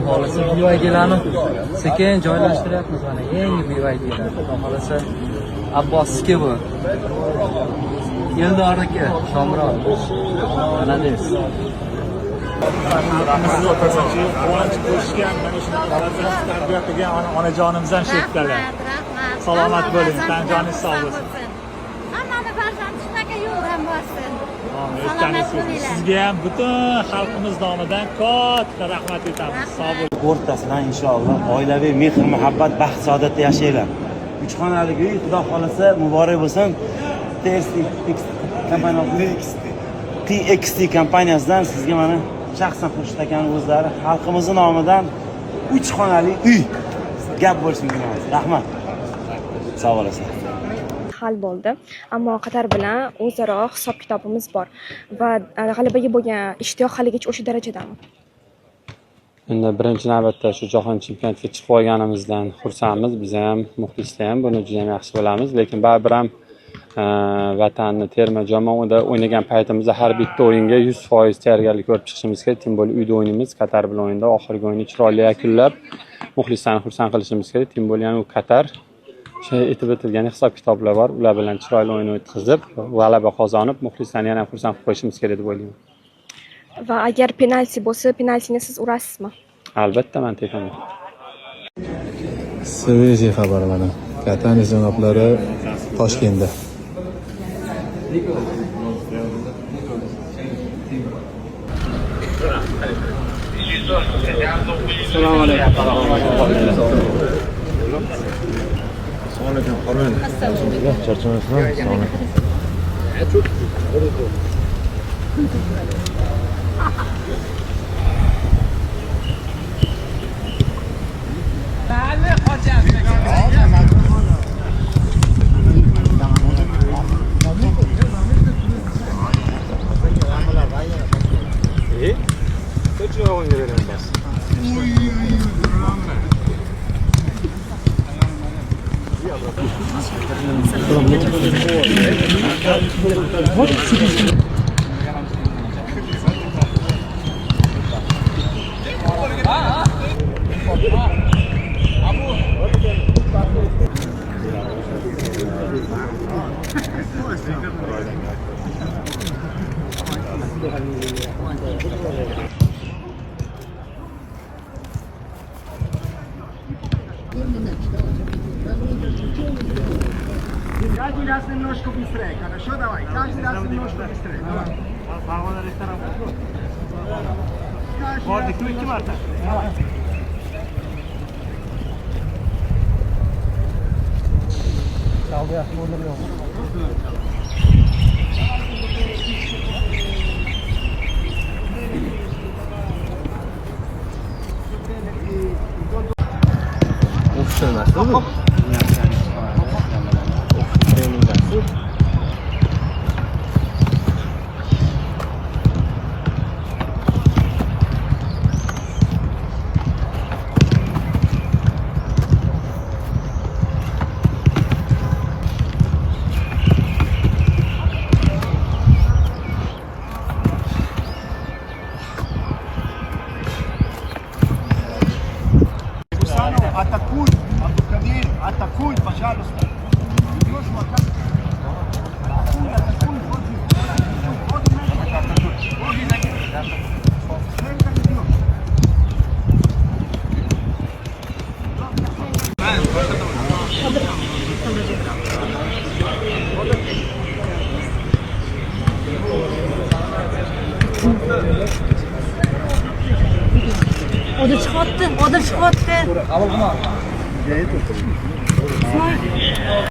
xohlasa BYDlarni sekin joylashtiryapmiz. Mana yangi BYDlar. Xudo xohlasa Abbosniki bu. Eldor aka, Shomron. Malades. Quvonch qo'shgan mana shunaqa farzand tarbiyat qilgan onajonimizdan shu yerdalar. Salomat bo'ling, tan joningiz sog' bo'lsin. Hammani farzandi shunaqa yo'l ham bo'lsin. Salomat bo'ling. Sizga ham butun xalqimiz nomidan katta rahmat aytamiz. Sog' bo'ling. O'rtasidan inshaalloh oilaviy mehr muhabbat baxt saodatda yashanglar. 3 xonali uy xudo xolasa muborak bo'lsin. TXT kompaniyasidan sizga mana shaxsan Xurshid akaning o'zlari xalqimizning nomidan 3 xonali uy gap bo'lsin deymiz. Rahmat. Sog' bo'lasizlar. Hal bo'ldi, ammo Qatar bilan o'zaro hisob-kitobimiz bor va g'alabaga bo'lgan ishtiyoq haligacha o'sha darajadami? Endi birinchi navbatda shu jahon chempionatiga chiqib olganimizdan xursandmiz. Biz ham, muxlislar ham buni juda ham yaxshi bilamiz, lekin baribir ham vatanni terma jamoada o'ynagan paytimizda har bitta o'yinga 100% tayyorgarlik ko'rib chiqishimiz kerak. Tim bo'li uyda o'ynaymiz, Qatar bilan o'yinda oxirgi o'yinni chiroyli yakunlab muxlislarni xursand qilishimiz kerak. Tim bo'li ham u Qatar aytib o'tilgan hisob-kitoblar bor. Ular bilan chiroyli o'yin o'tkazib, g'alaba qozonib, muxlislarni yana xursand qilib qo'yishimiz kerak deb o'ylayman. Va agar penalti bo'lsa, penaltini siz urasizmi? Albatta, men tepaman. Свежий xabarlar. Kataniya janoblari Toshkentda. Assalomu alaykum. Каждый раз немножко быстрее, хорошо? Давай, каждый раз немножко быстрее. Давай. Давай. Атакуй, Абдукадир, атакуй, пожалуйста. Идешь в атаку. Атакуй, атакуй, Odil chiqyapti.